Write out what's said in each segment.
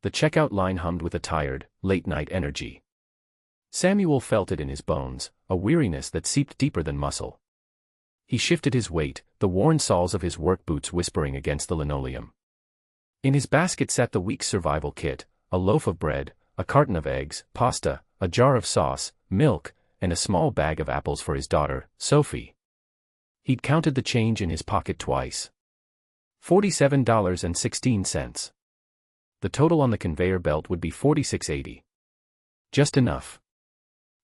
The checkout line hummed with a tired, late-night energy. Samuel felt it in his bones, a weariness that seeped deeper than muscle. He shifted his weight, the worn soles of his work boots whispering against the linoleum. In his basket sat the week's survival kit, a loaf of bread, a carton of eggs, pasta, a jar of sauce, milk, and a small bag of apples for his daughter, Sophie. He'd counted the change in his pocket twice. $47.16. The total on the conveyor belt would be $46.80. Just enough.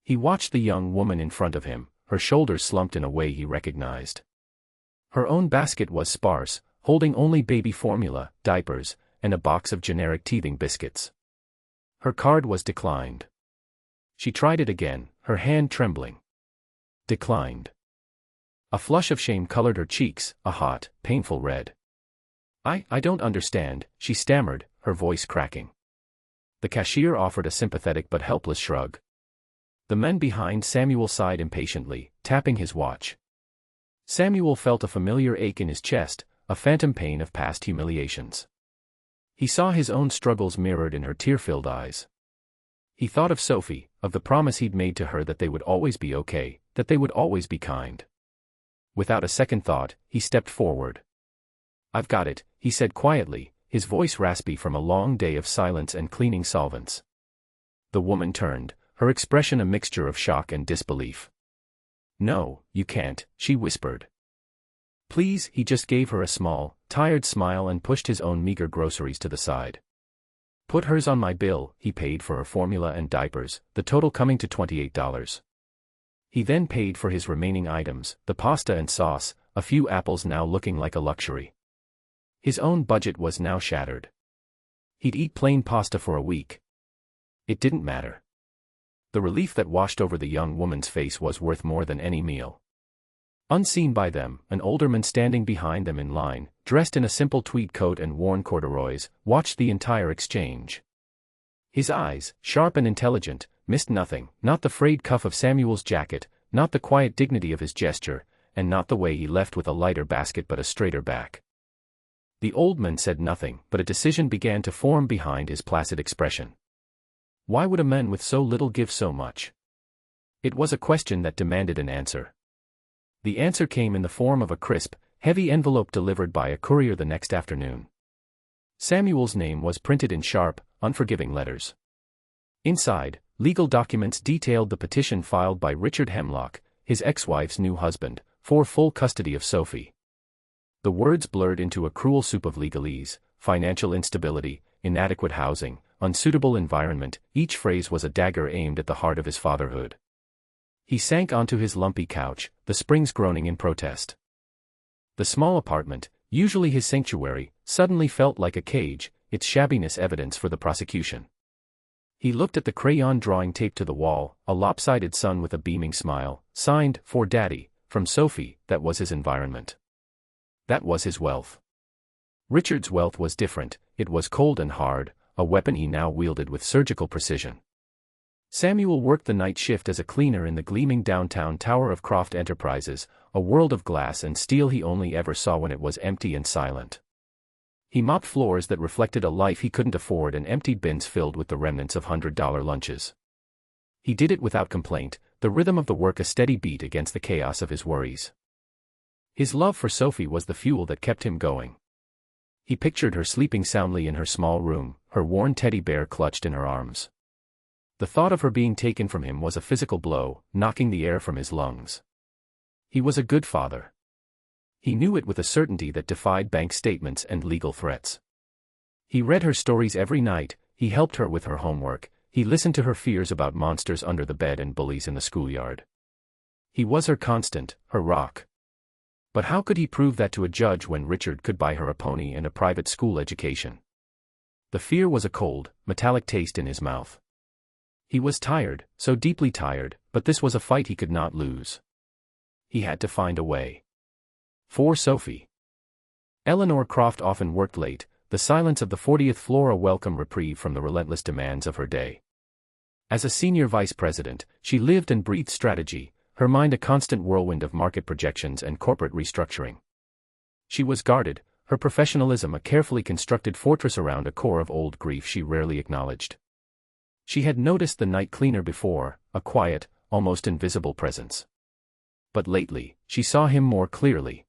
He watched the young woman in front of him, her shoulders slumped in a way he recognized. Her own basket was sparse, holding only baby formula, diapers, and a box of generic teething biscuits. Her card was declined. She tried it again, her hand trembling. Declined. A flush of shame colored her cheeks, a hot, painful red. I don't understand, she stammered, her voice cracking. The cashier offered a sympathetic but helpless shrug. The men behind Samuel sighed impatiently, tapping his watch. Samuel felt a familiar ache in his chest, a phantom pain of past humiliations. He saw his own struggles mirrored in her tear-filled eyes. He thought of Sophie, of the promise he'd made to her that they would always be okay, that they would always be kind. Without a second thought, he stepped forward. "I've got it," he said quietly, his voice raspy from a long day of silence and cleaning solvents. The woman turned, her expression a mixture of shock and disbelief. "No, you can't," she whispered. "Please," he just gave her a small, tired smile and pushed his own meager groceries to the side. "Put hers on my bill," he paid for her formula and diapers, the total coming to $28. He then paid for his remaining items, the pasta and sauce, a few apples now looking like a luxury. His own budget was now shattered. He'd eat plain pasta for a week. It didn't matter. The relief that washed over the young woman's face was worth more than any meal. Unseen by them, an older man standing behind them in line, dressed in a simple tweed coat and worn corduroys, watched the entire exchange. His eyes, sharp and intelligent, missed nothing, not the frayed cuff of Samuel's jacket, not the quiet dignity of his gesture, and not the way he left with a lighter basket but a straighter back. The old man said nothing, but a decision began to form behind his placid expression. Why would a man with so little give so much? It was a question that demanded an answer. The answer came in the form of a crisp, heavy envelope delivered by a courier the next afternoon. Samuel's name was printed in sharp, unforgiving letters. Inside, legal documents detailed the petition filed by Richard Hemlock, his ex-wife's new husband, for full custody of Sophie. The words blurred into a cruel soup of legalese: financial instability, inadequate housing, unsuitable environment. Each phrase was a dagger aimed at the heart of his fatherhood. He sank onto his lumpy couch, the springs groaning in protest. The small apartment, usually his sanctuary, suddenly felt like a cage, its shabbiness evidence for the prosecution. He looked at the crayon drawing taped to the wall, a lopsided sun with a beaming smile, signed, "For Daddy," from Sophie. That was his environment. That was his wealth. Richard's wealth was different, it was cold and hard, a weapon he now wielded with surgical precision. Samuel worked the night shift as a cleaner in the gleaming downtown tower of Croft Enterprises, a world of glass and steel he only ever saw when it was empty and silent. He mopped floors that reflected a life he couldn't afford and emptied bins filled with the remnants of $100 lunches. He did it without complaint, the rhythm of the work a steady beat against the chaos of his worries. His love for Sophie was the fuel that kept him going. He pictured her sleeping soundly in her small room, her worn teddy bear clutched in her arms. The thought of her being taken from him was a physical blow, knocking the air from his lungs. He was a good father. He knew it with a certainty that defied bank statements and legal threats. He read her stories every night, he helped her with her homework, he listened to her fears about monsters under the bed and bullies in the schoolyard. He was her constant, her rock. But how could he prove that to a judge when Richard could buy her a pony and a private school education? The fear was a cold, metallic taste in his mouth. He was tired, so deeply tired, but this was a fight he could not lose. He had to find a way. For Sophie. Eleanor Croft often worked late, the silence of the 40th floor a welcome reprieve from the relentless demands of her day. As a senior vice president, she lived and breathed strategy, her mind a constant whirlwind of market projections and corporate restructuring. She was guarded, her professionalism a carefully constructed fortress around a core of old grief she rarely acknowledged. She had noticed the night cleaner before, a quiet, almost invisible presence. But lately, she saw him more clearly.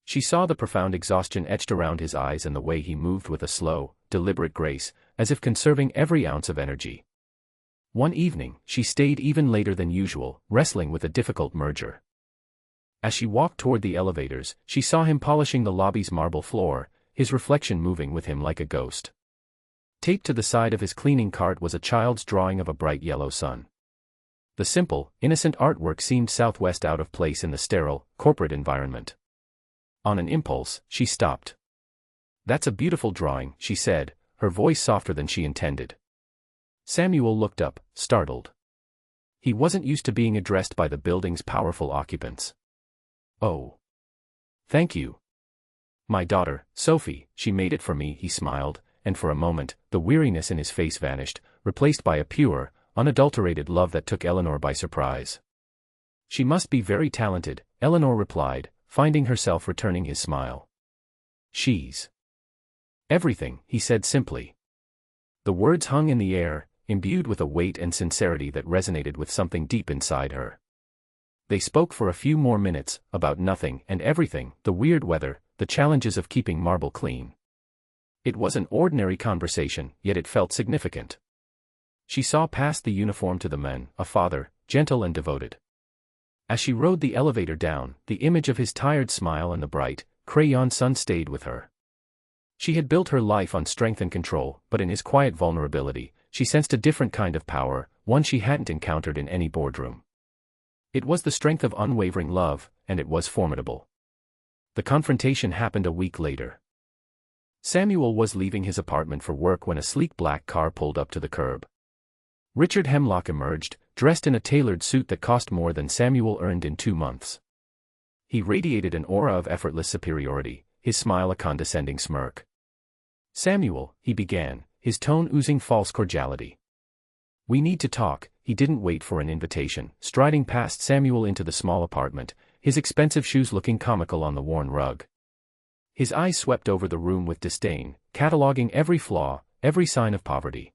She saw the profound exhaustion etched around his eyes and the way he moved with a slow, deliberate grace, as if conserving every ounce of energy. One evening, she stayed even later than usual, wrestling with a difficult merger. As she walked toward the elevators, she saw him polishing the lobby's marble floor, his reflection moving with him like a ghost. Taped to the side of his cleaning cart was a child's drawing of a bright yellow sun. The simple, innocent artwork seemed southwest out of place in the sterile, corporate environment. On an impulse, she stopped. "That's a beautiful drawing," she said, her voice softer than she intended. Samuel looked up, startled. He wasn't used to being addressed by the building's powerful occupants. "Oh. Thank you. My daughter, Sophie, she made it for me," he smiled, and for a moment, the weariness in his face vanished, replaced by a pure, unadulterated love that took Eleanor by surprise. "She must be very talented," Eleanor replied, finding herself returning his smile. "She's everything," he said simply. The words hung in the air, imbued with a weight and sincerity that resonated with something deep inside her. They spoke for a few more minutes, about nothing and everything, the weird weather, the challenges of keeping marble clean. It was an ordinary conversation, yet it felt significant. She saw past the uniform to the man, a father, gentle and devoted. As she rode the elevator down, the image of his tired smile and the bright, crayon sun stayed with her. She had built her life on strength and control, but in his quiet vulnerability, she sensed a different kind of power, one she hadn't encountered in any boardroom. It was the strength of unwavering love, and it was formidable. The confrontation happened a week later. Samuel was leaving his apartment for work when a sleek black car pulled up to the curb. Richard Hemlock emerged, dressed in a tailored suit that cost more than Samuel earned in 2 months. He radiated an aura of effortless superiority, his smile a condescending smirk. "Samuel," he began, his tone oozing false cordiality. "We need to talk." He didn't wait for an invitation, striding past Samuel into the small apartment, his expensive shoes looking comical on the worn rug. His eyes swept over the room with disdain, cataloging every flaw, every sign of poverty.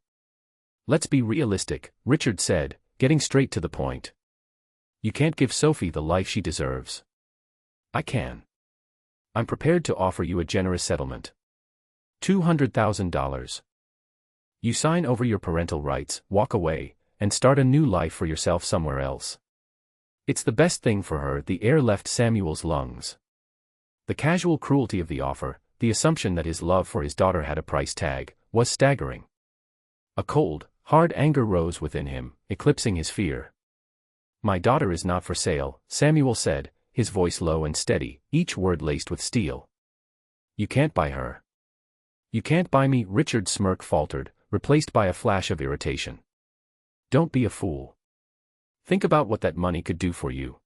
"Let's be realistic," Richard said, getting straight to the point. "You can't give Sophie the life she deserves." "I can. I'm prepared to offer you a generous settlement. $200,000. You sign over your parental rights, walk away, and start a new life for yourself somewhere else. It's the best thing for her." The air left Samuel's lungs. The casual cruelty of the offer, the assumption that his love for his daughter had a price tag, was staggering. A cold, hard anger rose within him, eclipsing his fear. "My daughter is not for sale," Samuel said, his voice low and steady, each word laced with steel. "You can't buy her." "You can't buy me," Richard's smirk faltered, replaced by a flash of irritation. "Don't be a fool. Think about what that money could do for you.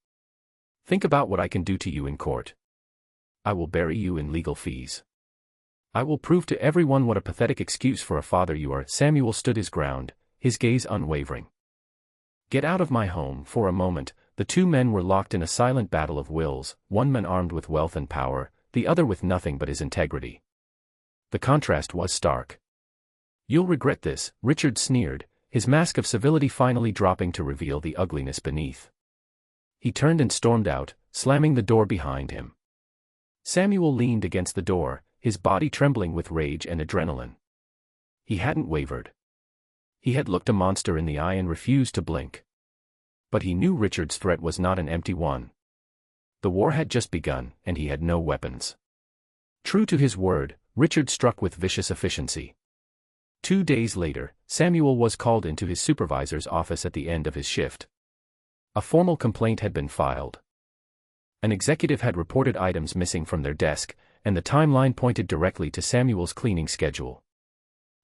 Think about what I can do to you in court. I will bury you in legal fees. I will prove to everyone what a pathetic excuse for a father you are." Samuel stood his ground, his gaze unwavering. "Get out of my home." For a moment, the two men were locked in a silent battle of wills, one man armed with wealth and power, the other with nothing but his integrity. The contrast was stark. "You'll regret this," Richard sneered, his mask of civility finally dropping to reveal the ugliness beneath. He turned and stormed out, slamming the door behind him. Samuel leaned against the door, his body trembling with rage and adrenaline. He hadn't wavered. He had looked a monster in the eye and refused to blink. But he knew Richard's threat was not an empty one. The war had just begun, and he had no weapons. True to his word, Richard struck with vicious efficiency. 2 days later, Samuel was called into his supervisor's office at the end of his shift. A formal complaint had been filed. An executive had reported items missing from their desk, and the timeline pointed directly to Samuel's cleaning schedule.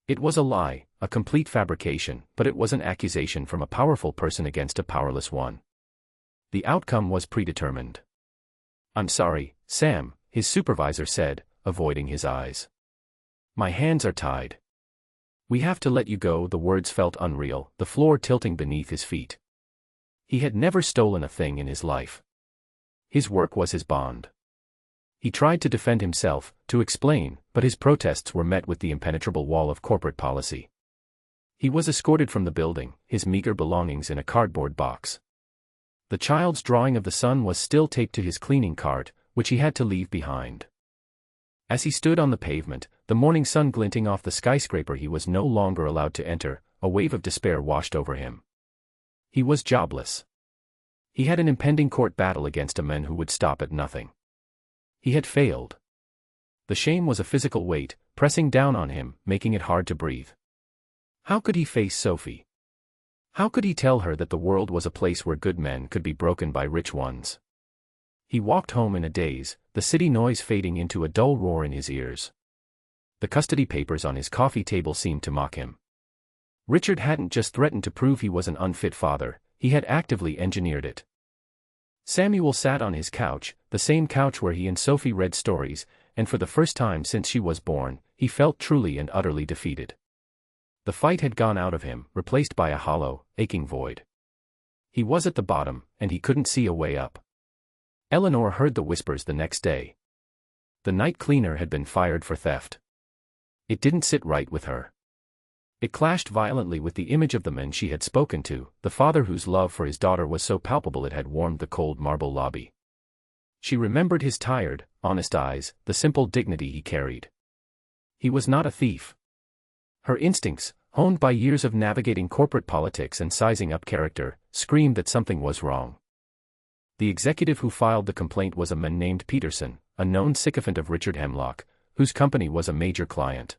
It was a lie, a complete fabrication, but it was an accusation from a powerful person against a powerless one. The outcome was predetermined. "I'm sorry, Sam," his supervisor said, avoiding his eyes. "My hands are tied. We have to let you go." The words felt unreal, the floor tilting beneath his feet. He had never stolen a thing in his life. His work was his bond. He tried to defend himself, to explain, but his protests were met with the impenetrable wall of corporate policy. He was escorted from the building, his meager belongings in a cardboard box. The child's drawing of the sun was still taped to his cleaning cart, which he had to leave behind. As he stood on the pavement, the morning sun glinting off the skyscraper he was no longer allowed to enter, a wave of despair washed over him. He was jobless. He had an impending court battle against a man who would stop at nothing. He had failed. The shame was a physical weight, pressing down on him, making it hard to breathe. How could he face Sophie? How could he tell her that the world was a place where good men could be broken by rich ones? He walked home in a daze, the city noise fading into a dull roar in his ears. The custody papers on his coffee table seemed to mock him. Richard hadn't just threatened to prove he was an unfit father, he had actively engineered it. Samuel sat on his couch, the same couch where he and Sophie read stories, and for the first time since she was born, he felt truly and utterly defeated. The fight had gone out of him, replaced by a hollow, aching void. He was at the bottom, and he couldn't see a way up. Eleanor heard the whispers the next day. The night cleaner had been fired for theft. It didn't sit right with her. It clashed violently with the image of the man she had spoken to, the father whose love for his daughter was so palpable it had warmed the cold marble lobby. She remembered his tired, honest eyes, the simple dignity he carried. He was not a thief. Her instincts, honed by years of navigating corporate politics and sizing up character, screamed that something was wrong. The executive who filed the complaint was a man named Peterson, a known sycophant of Richard Hemlock, whose company was a major client.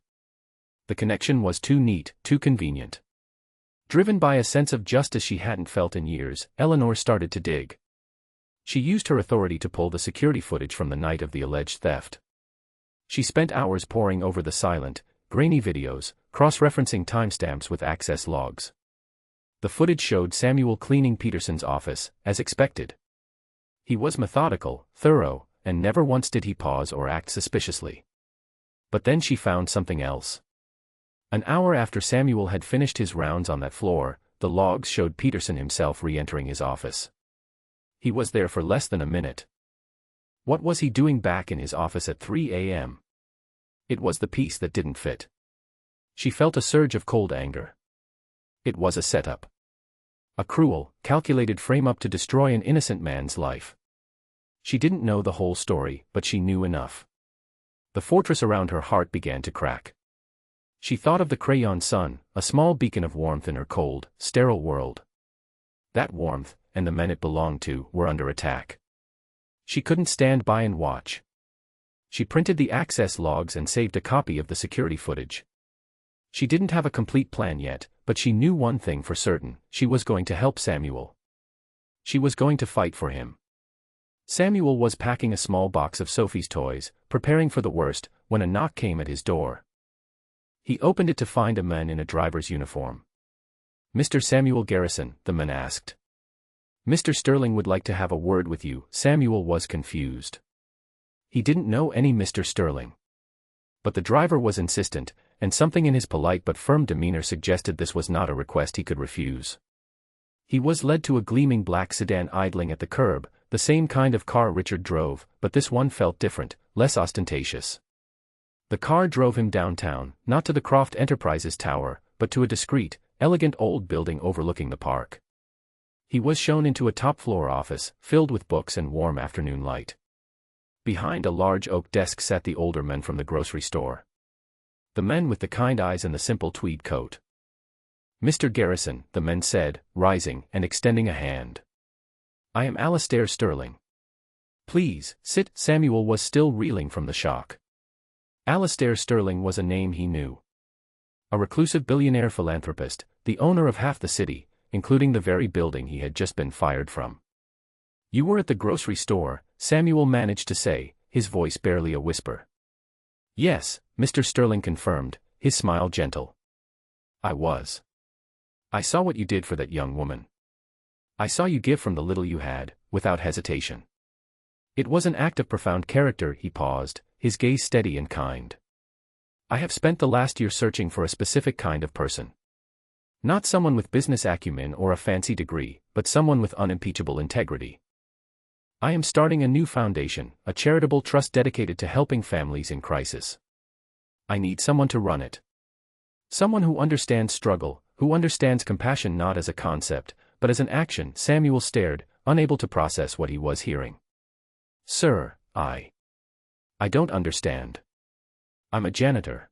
The connection was too neat, too convenient. Driven by a sense of justice she hadn't felt in years, Eleanor started to dig. She used her authority to pull the security footage from the night of the alleged theft. She spent hours poring over the silent, grainy videos, cross-referencing timestamps with access logs. The footage showed Samuel cleaning Peterson's office, as expected. He was methodical, thorough, and never once did he pause or act suspiciously. But then she found something else. An hour after Samuel had finished his rounds on that floor, the logs showed Peterson himself re-entering his office. He was there for less than a minute. What was he doing back in his office at 3 a.m.? It was the piece that didn't fit. She felt a surge of cold anger. It was a setup. A cruel, calculated frame-up to destroy an innocent man's life. She didn't know the whole story, but she knew enough. The fortress around her heart began to crack. She thought of the crayon sun, a small beacon of warmth in her cold, sterile world. That warmth, and the men it belonged to, were under attack. She couldn't stand by and watch. She printed the access logs and saved a copy of the security footage. She didn't have a complete plan yet, but she knew one thing for certain: she was going to help Samuel. She was going to fight for him. Samuel was packing a small box of Sophie's toys, preparing for the worst, when a knock came at his door. He opened it to find a man in a driver's uniform. "Mr. Samuel Garrison," the man asked. "Mr. Sterling would like to have a word with you." Samuel was confused. He didn't know any Mr. Sterling. But the driver was insistent, and something in his polite but firm demeanor suggested this was not a request he could refuse. He was led to a gleaming black sedan idling at the curb, the same kind of car Richard drove, but this one felt different, less ostentatious. The car drove him downtown, not to the Croft Enterprises Tower, but to a discreet, elegant old building overlooking the park. He was shown into a top-floor office, filled with books and warm afternoon light. Behind a large oak desk sat the older men from the grocery store. The men with the kind eyes and the simple tweed coat. "Mr. Garrison," the men said, rising and extending a hand. "I am Alastair Sterling." "Please, sit." Samuel was still reeling from the shock. Alastair Sterling was a name he knew. A reclusive billionaire philanthropist, the owner of half the city, including the very building he had just been fired from. "You were at the grocery store," Samuel managed to say, his voice barely a whisper. "Yes," Mr. Sterling confirmed, his smile gentle. "I was. I saw what you did for that young woman. I saw you give from the little you had, without hesitation. It was an act of profound character." He paused, his gaze steady and kind. "I have spent the last year searching for a specific kind of person. Not someone with business acumen or a fancy degree, but someone with unimpeachable integrity. I am starting a new foundation, a charitable trust dedicated to helping families in crisis. I need someone to run it. Someone who understands struggle, who understands compassion not as a concept, but as an action." Samuel stared, unable to process what he was hearing. "Sir, I don't understand. I'm a janitor.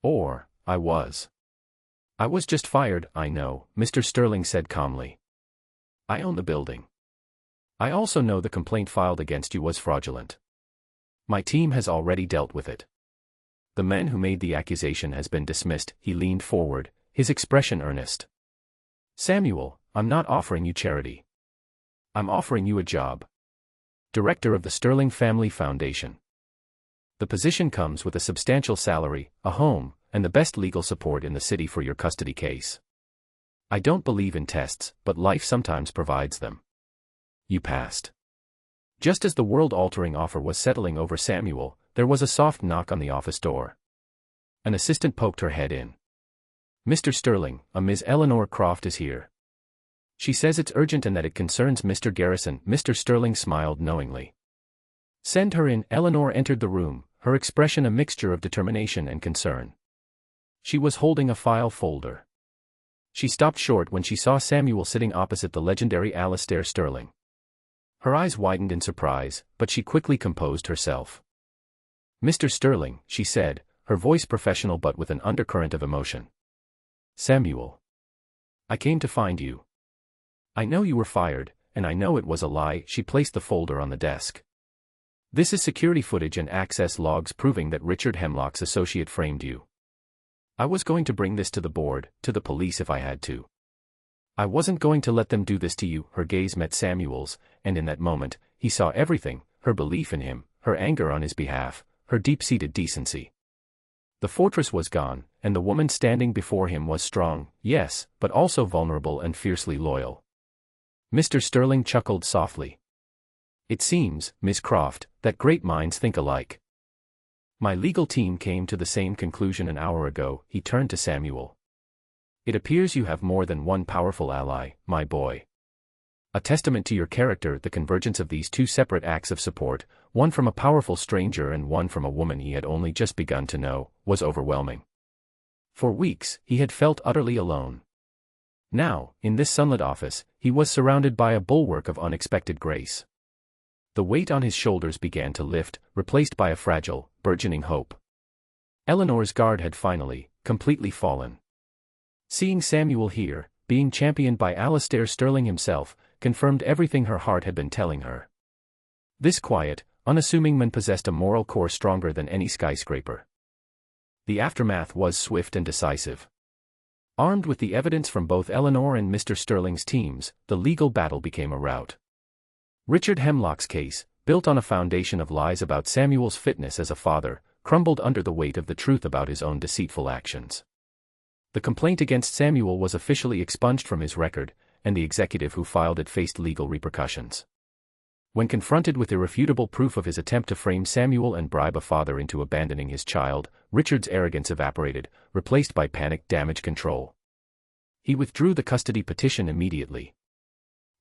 Or, I was. I was just fired." "I know," Mr. Sterling said calmly. "I own the building. I also know the complaint filed against you was fraudulent. My team has already dealt with it. The man who made the accusation has been dismissed." He leaned forward, his expression earnest. "Samuel, I'm not offering you charity. I'm offering you a job. Director of the Sterling Family Foundation. The position comes with a substantial salary, a home, and the best legal support in the city for your custody case. I don't believe in tests, but life sometimes provides them. You passed." Just as the world-altering offer was settling over Samuel, there was a soft knock on the office door. An assistant poked her head in. "Mr. Sterling, a Ms. Eleanor Croft is here. She says it's urgent and that it concerns Mr. Garrison." Mr. Sterling smiled knowingly. "Send her in." Eleanor entered the room, her expression a mixture of determination and concern. She was holding a file folder. She stopped short when she saw Samuel sitting opposite the legendary Alastair Sterling. Her eyes widened in surprise, but she quickly composed herself. "Mr. Sterling," she said, her voice professional but with an undercurrent of emotion. "Samuel. I came to find you. I know you were fired, and I know it was a lie." She placed the folder on the desk. "This is security footage and access logs proving that Richard Hemlock's associate framed you. I was going to bring this to the board, to the police if I had to. I wasn't going to let them do this to you." Her gaze met Samuel's, and in that moment, he saw everything: her belief in him, her anger on his behalf, her deep-seated decency. The fortress was gone, and the woman standing before him was strong, yes, but also vulnerable and fiercely loyal. Mr. Sterling chuckled softly. "It seems, Miss Croft, that great minds think alike. My legal team came to the same conclusion an hour ago." He turned to Samuel. "It appears you have more than one powerful ally, my boy. A testament to your character." The convergence of these two separate acts of support, one from a powerful stranger and one from a woman he had only just begun to know, was overwhelming. For weeks, he had felt utterly alone. Now, in this sunlit office, he was surrounded by a bulwark of unexpected grace. The weight on his shoulders began to lift, replaced by a fragile, burgeoning hope. Eleanor's guard had finally, completely fallen. Seeing Samuel here, being championed by Alastair Sterling himself, confirmed everything her heart had been telling her. This quiet, unassuming man possessed a moral core stronger than any skyscraper. The aftermath was swift and decisive. Armed with the evidence from both Eleanor and Mr. Sterling's teams, the legal battle became a rout. Richard Hemlock's case, built on a foundation of lies about Samuel's fitness as a father, crumbled under the weight of the truth about his own deceitful actions. The complaint against Samuel was officially expunged from his record, and the executive who filed it faced legal repercussions. When confronted with irrefutable proof of his attempt to frame Samuel and bribe a father into abandoning his child, Richard's arrogance evaporated, replaced by panicked damage control. He withdrew the custody petition immediately.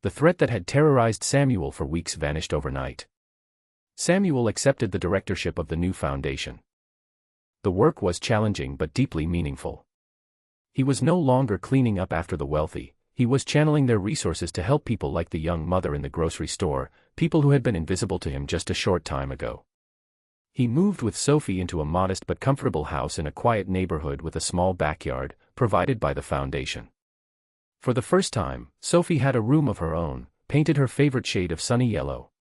The threat that had terrorized Samuel for weeks vanished overnight. Samuel accepted the directorship of the new foundation. The work was challenging but deeply meaningful. He was no longer cleaning up after the wealthy, he was channeling their resources to help people like the young mother in the grocery store, people who had been invisible to him just a short time ago. He moved with Sophie into a modest but comfortable house in a quiet neighborhood with a small backyard, provided by the foundation. For the first time, Sophie had a room of her own, painted her favorite shade of sunny yellow.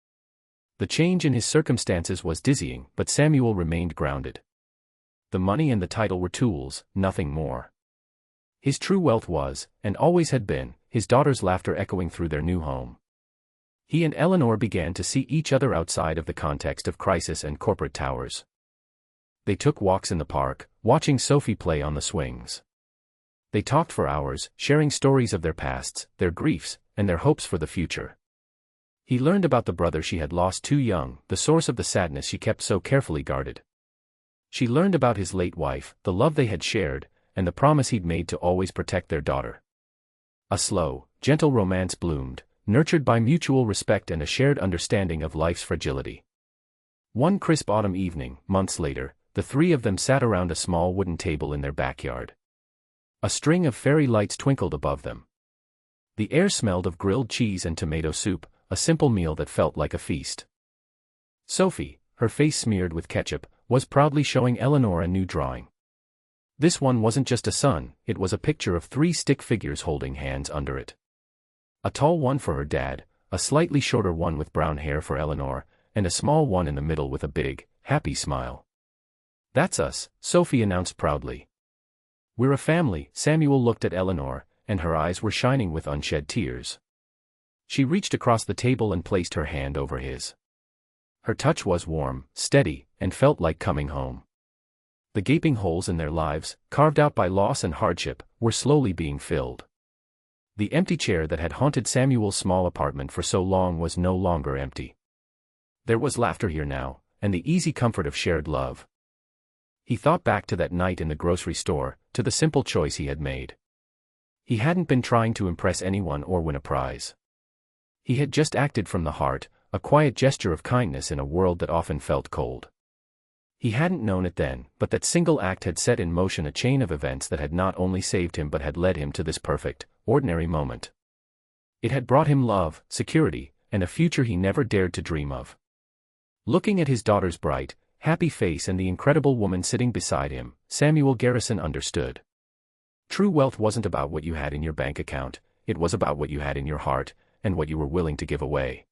The change in his circumstances was dizzying, but Samuel remained grounded. The money and the title were tools, nothing more. His true wealth was, and always had been, his daughter's laughter echoing through their new home. He and Eleanor began to see each other outside of the context of crisis and corporate towers. They took walks in the park, watching Sophie play on the swings. They talked for hours, sharing stories of their pasts, their griefs, and their hopes for the future. He learned about the brother she had lost too young, the source of the sadness she kept so carefully guarded. She learned about his late wife, the love they had shared, and the promise he'd made to always protect their daughter. A slow, gentle romance bloomed, nurtured by mutual respect and a shared understanding of life's fragility. One crisp autumn evening, months later, the three of them sat around a small wooden table in their backyard. A string of fairy lights twinkled above them. The air smelled of grilled cheese and tomato soup, a simple meal that felt like a feast. Sophie, her face smeared with ketchup, was proudly showing Eleanor a new drawing. This one wasn't just a sun, it was a picture of three stick figures holding hands under it. A tall one for her dad, a slightly shorter one with brown hair for Eleanor, and a small one in the middle with a big, happy smile. "That's us," Sophie announced proudly. "We're a family." Samuel looked at Eleanor, and her eyes were shining with unshed tears. She reached across the table and placed her hand over his. Her touch was warm, steady, and felt like coming home. The gaping holes in their lives, carved out by loss and hardship, were slowly being filled. The empty chair that had haunted Samuel's small apartment for so long was no longer empty. There was laughter here now, and the easy comfort of shared love. He thought back to that night in the grocery store, to the simple choice he had made. He hadn't been trying to impress anyone or win a prize. He had just acted from the heart, a quiet gesture of kindness in a world that often felt cold. He hadn't known it then, but that single act had set in motion a chain of events that had not only saved him but had led him to this perfect, ordinary moment. It had brought him love, security, and a future he never dared to dream of. Looking at his daughter's bright, happy face and the incredible woman sitting beside him, Samuel Garrison understood. True wealth wasn't about what you had in your bank account, it was about what you had in your heart, and what you were willing to give away.